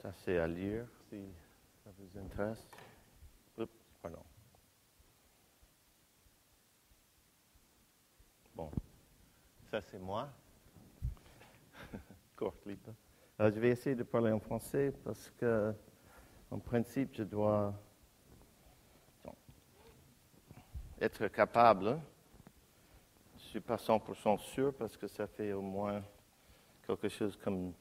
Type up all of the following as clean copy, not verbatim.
Ça, c'est à lire, si ça vous intéresse. Oups, pardon. Bon, ça, c'est moi. Courte-lippe. Je vais essayer de parler en français parce que, en principe, je dois être capable. Je ne suis pas 100% sûr parce que ça fait au moins quelque chose comme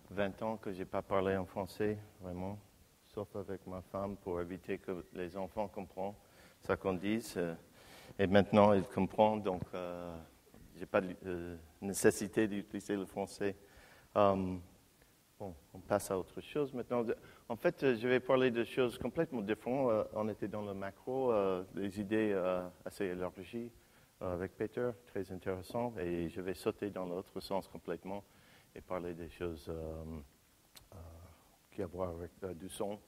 20 ans que je n'ai pas parlé en français, vraiment, sauf avec ma femme pour éviter que les enfants comprennent ce qu'on dit. Et maintenant, ils comprennent, donc je n'ai pas de nécessité d'utiliser le français. Bon, on passe à autre chose maintenant. En fait, je vais parler de choses complètement différentes. On était dans le macro, des idées assez élargies avec Peter, très intéressant. Et je vais sauter dans l'autre sens complètement et parler des choses qui ont à voir avec du son.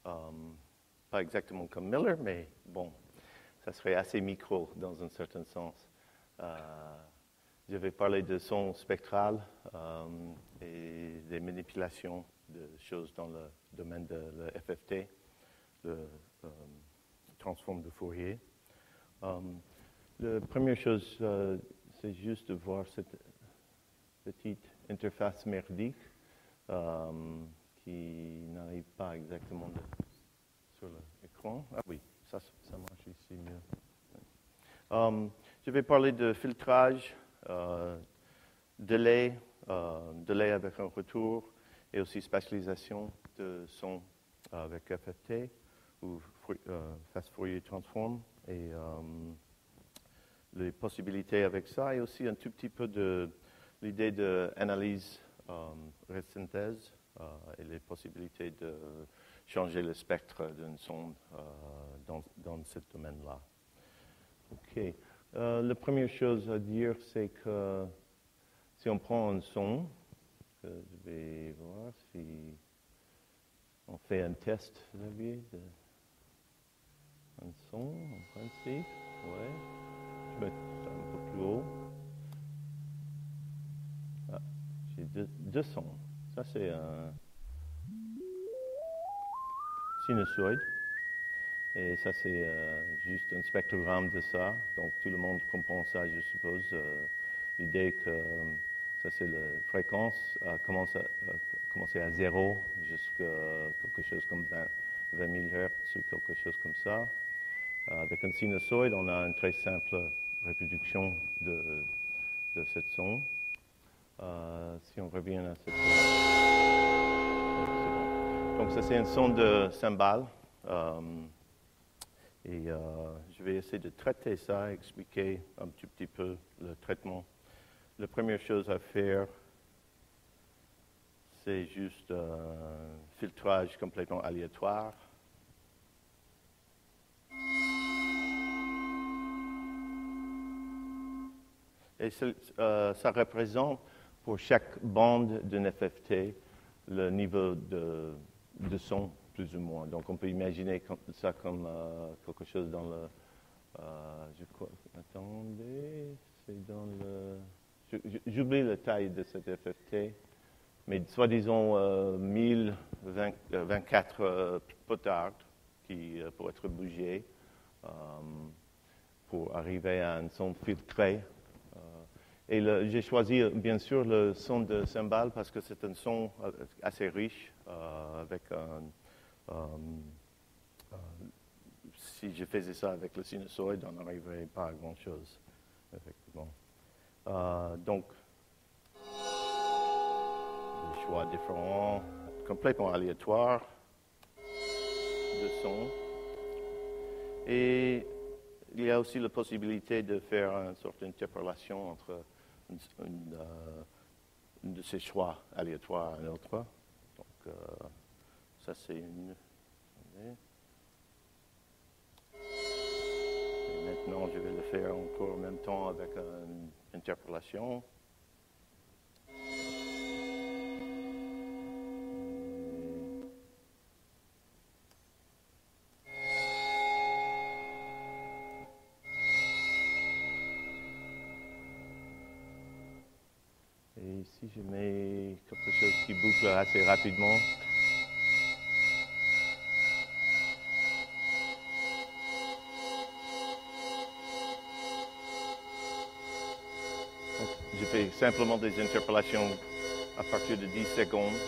Pas exactement comme Miller, mais bon, ça serait assez micro dans un certain sens. Je vais parler de son spectral et des manipulations de choses dans le domaine de la FFT, le transform de Fourier. La première chose, c'est juste de voir cette petite interface merdique qui n'arrive pas exactement sur l'écran. Ah oui, ça marche ici mieux. Je vais parler de filtrage, délai avec un retour et aussi spatialisation de son avec FFT ou Fast Fourier Transform et les possibilités avec ça et aussi un tout petit peu de l'idée d'analyse synthèse et les possibilités de changer le spectre d'une sonde dans ce domaine-là. OK. La première chose à dire, c'est que si on prend un son, je vais voir si on fait un test, Xavier, un son, en principe. Ouais. Je vais mettre ça un peu plus haut. Ah, j'ai deux sons. Ça, c'est un sinusoïde. Et ça, c'est juste un spectrogramme de ça. Donc, tout le monde comprend ça, je suppose. L'idée que ça, c'est la fréquence, commencer à 0 jusqu'à quelque chose comme 20 000 Hz ou quelque chose comme ça. Avec un sinusoïde, on a une très simple reproduction de cette son. Si on revient à cette... Donc, ça, c'est un son de cymbale. Et je vais essayer de traiter ça, expliquer un tout petit peu le traitement. La première chose à faire, c'est juste un filtrage complètement aléatoire. Et ça représente pour chaque bande d'un FFT le niveau de son plus ou moins. Donc, on peut imaginer ça comme quelque chose dans le... attendez, c'est dans le... J'oublie la taille de cette FFT, mais soit disons 1024 potards qui pour être bougés pour arriver à un son filtré. Et j'ai choisi bien sûr le son de cymbale parce que c'est un son assez riche avec un... si je faisais ça avec le sinusoïde, on n'arriverait pas à grand-chose, effectivement. Donc, des choix différents, complètement aléatoires de son. Et il y a aussi la possibilité de faire une sorte d'interpolation entre une de ces choix aléatoires et un autre. Donc, ça c'est une... Et maintenant, je vais le faire encore en même temps avec une interpolation. Et ici, je mets quelque chose qui boucle assez rapidement. Donc, je fais simplement des interpolations à partir de 10 secondes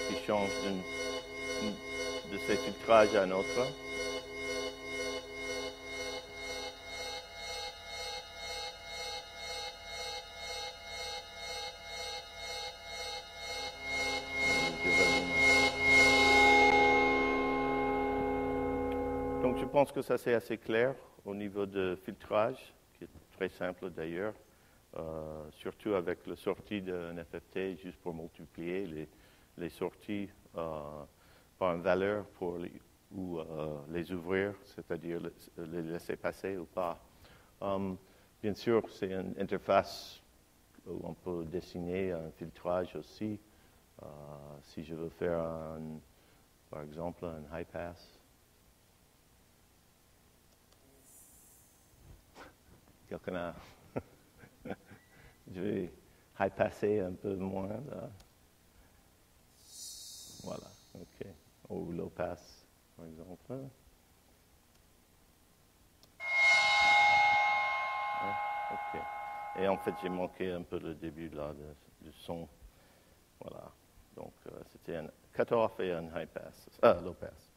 qui changent de ces filtrages à un autre. Donc je pense que ça c'est assez clair au niveau de filtrage, qui est très simple d'ailleurs, surtout avec la sortie d'un FFT juste pour multiplier les sorties par une valeur pour les ouvrir, c'est-à-dire les laisser passer ou pas. Bien sûr, c'est une interface où on peut dessiner un filtrage aussi. Si je veux faire, par exemple, un high pass. Quelqu'un a... Je vais high passer un peu moins, là. Voilà, OK. Ou low pass, par exemple. Ouais, OK. Et en fait, j'ai manqué un peu le début là du son. Voilà. Donc, c'était un cut-off et un high pass. Low pass.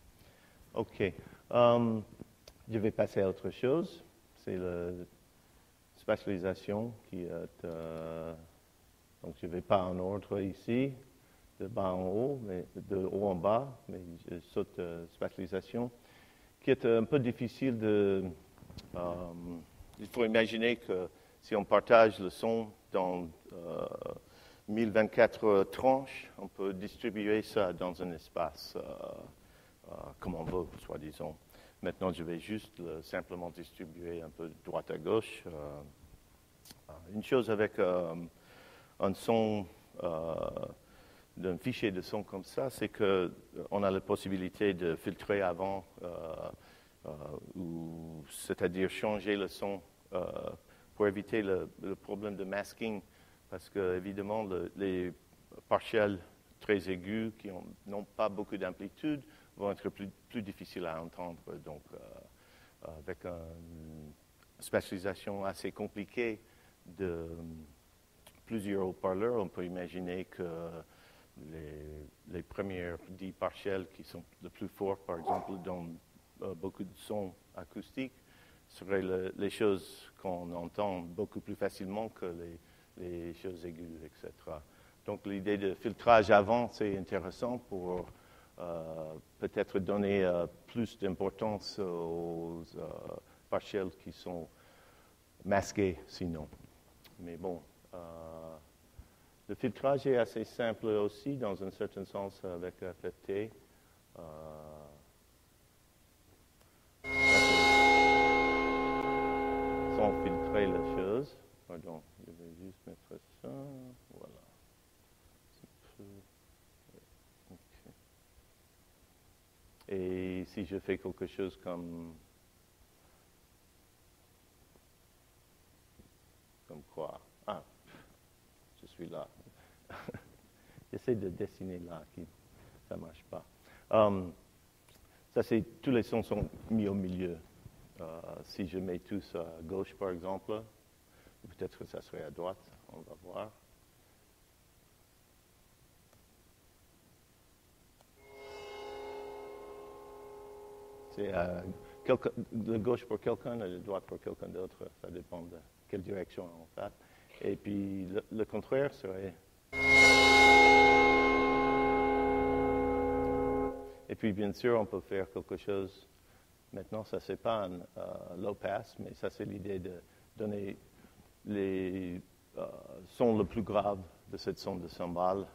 OK. Je vais passer à autre chose. C'est la spatialisation qui est... donc, je ne vais pas en ordre ici, de bas en haut, mais de haut en bas, mais je saute spatialisation, qui est un peu difficile de... il faut imaginer que si on partage le son dans 1024 tranches, on peut distribuer ça dans un espace comme on veut, soi-disant. Maintenant, je vais juste simplement distribuer un peu de droite à gauche. Une chose avec un son, d'un fichier de son comme ça, c'est qu'on a la possibilité de filtrer avant, c'est-à-dire changer le son pour éviter le problème de masking, parce que évidemment les partiels très aigus qui n'ont pas beaucoup d'amplitude vont être plus difficiles à entendre. Donc, avec une spatialisation assez compliquée de plusieurs haut-parleurs, on peut imaginer que les premières 10 partiels qui sont les plus forts, par exemple, donnent beaucoup de sons acoustiques, seraient les choses qu'on entend beaucoup plus facilement que les choses aiguës, etc. Donc l'idée de filtrage avant, c'est intéressant pour peut-être donner plus d'importance aux partiels qui sont masqués sinon. Mais bon, le filtrage est assez simple aussi, dans un certain sens, avec FFT. Sans filtrer la chose. Pardon, je vais juste mettre ça. Voilà. Okay. Et si je fais quelque chose comme quoi? Ah, je suis là. J'essaie de dessiner là, ça ne marche pas. Ça, c'est tous les sons sont mis au milieu. Si je mets tous à gauche, par exemple, peut-être que ça serait à droite, on va voir. C'est de gauche pour quelqu'un et de droite pour quelqu'un d'autre. Ça dépend de quelle direction on fait. Et puis, le contraire serait... Et puis, bien sûr, on peut faire quelque chose... Maintenant, ça, c'est pas un low pass, mais ça, c'est l'idée de donner les sons les plus graves de cette son de cymbale,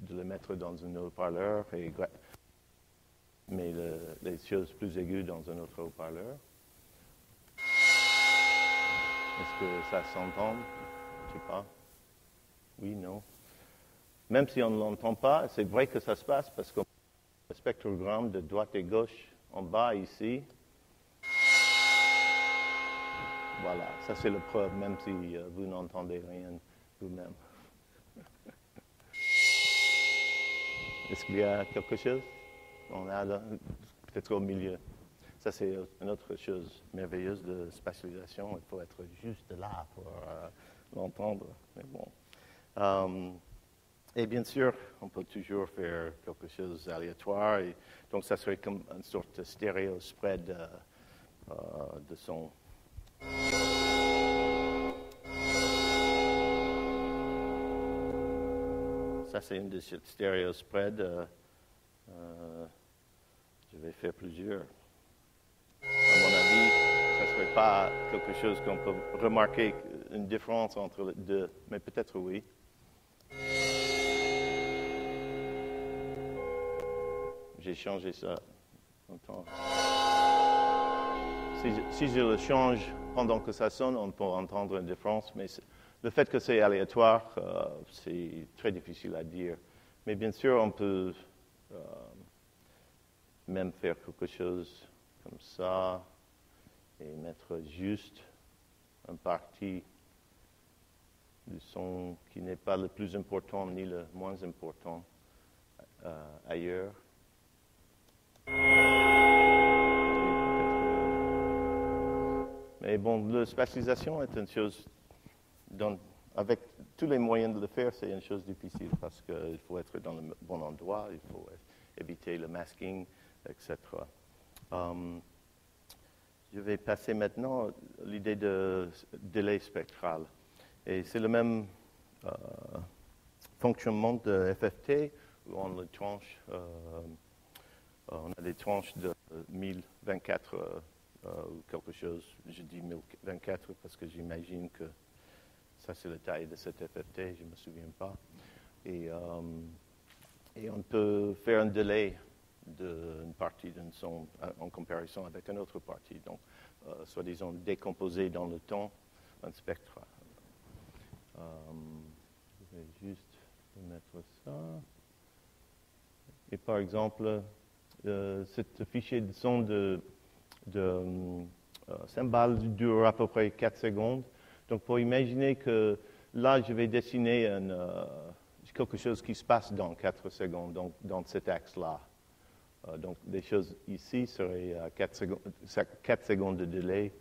de les mettre dans un haut-parleur, mais les choses plus aiguës dans un autre haut-parleur. Est-ce que ça s'entend? Je ne sais pas. Oui, non. Même si on ne l'entend pas, c'est vrai que ça se passe parce que le spectrogramme de droite et gauche en bas ici, voilà, ça c'est la preuve, même si vous n'entendez rien vous-même. Est-ce qu'il y a quelque chose? On a peut-être au milieu. Ça, c'est une autre chose merveilleuse de spatialisation. Il faut être juste là pour l'entendre. Mais bon. Et bien sûr, on peut toujours faire quelque chose d'aléatoire. Donc, ça serait comme une sorte de stéréo spread de son. Ça, c'est une de ces stéréo spread. Je vais faire plusieurs. À mon avis, ça ne serait pas quelque chose qu'on peut remarquer une différence entre les deux, mais peut-être oui. J'ai changé ça longtemps. Si je le change pendant que ça sonne, on peut entendre une différence, mais le fait que c'est aléatoire, c'est très difficile à dire. Mais bien sûr, on peut même faire quelque chose comme ça et mettre juste une partie du son qui n'est pas le plus important ni le moins important ailleurs. Mais bon, la spatialisation est une chose, avec tous les moyens de le faire, c'est une chose difficile parce qu'il faut être dans le bon endroit, il faut éviter le masking, etc. Je vais passer maintenant à l'idée de délai spectral. Et c'est le même fonctionnement de FFT où on le tranche, on a des tranches de 1024 ou quelque chose. Je dis 1024 parce que j'imagine que ça c'est la taille de cette FFT, je ne me souviens pas. Et on peut faire un délai d'une partie d'un son en comparaison avec une autre partie. Donc, soi-disant décomposé dans le temps, un spectre. Je vais juste mettre ça. Et par exemple, ce fichier de son de cymbales dure à peu près 4 secondes. Donc, pour imaginer que là, je vais dessiner quelque chose qui se passe dans 4 secondes, donc dans cet axe-là. Donc, des choses ici seraient à 4 secondes de délai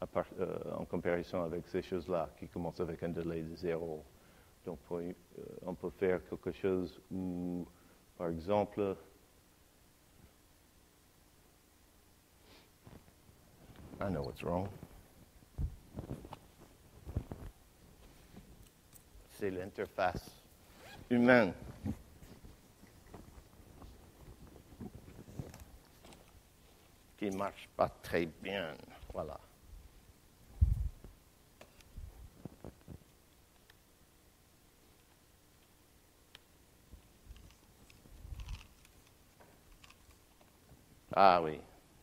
en comparaison avec ces choses-là qui commencent avec un délai de 0. Donc, on peut faire quelque chose où, par exemple, I know what's wrong. C'est l'interface humaine. Qui ne marche pas très bien. Voilà. Ah oui,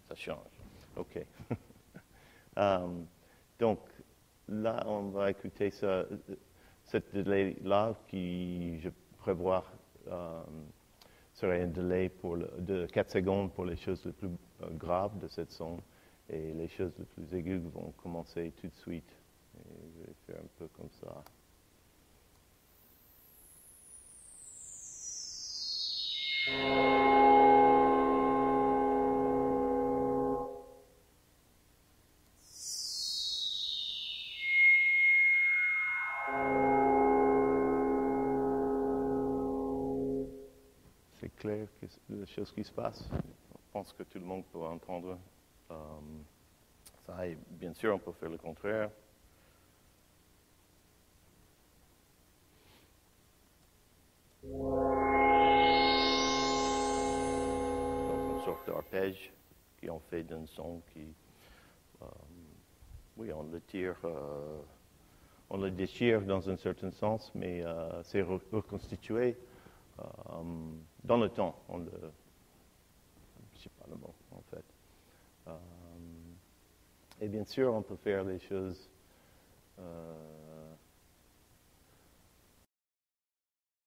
ça change. OK. Donc, là, on va écouter cette délai-là qui, je prévois, serait un délai de 4 secondes pour les choses les plus graves de cette son. Et les choses les plus aiguës vont commencer tout de suite. Et je vais faire un peu comme ça. C'est clair que les choses qui se passent. Je pense que tout le monde peut entendre ça. Et bien sûr, on peut faire le contraire. Donc, une sorte d'arpège qui en fait d'un son qui, oui, on le tire, on le déchire dans un certain sens, mais c'est reconstitué dans le temps. Je ne sais pas le mot, en fait. Et bien sûr, on peut faire des choses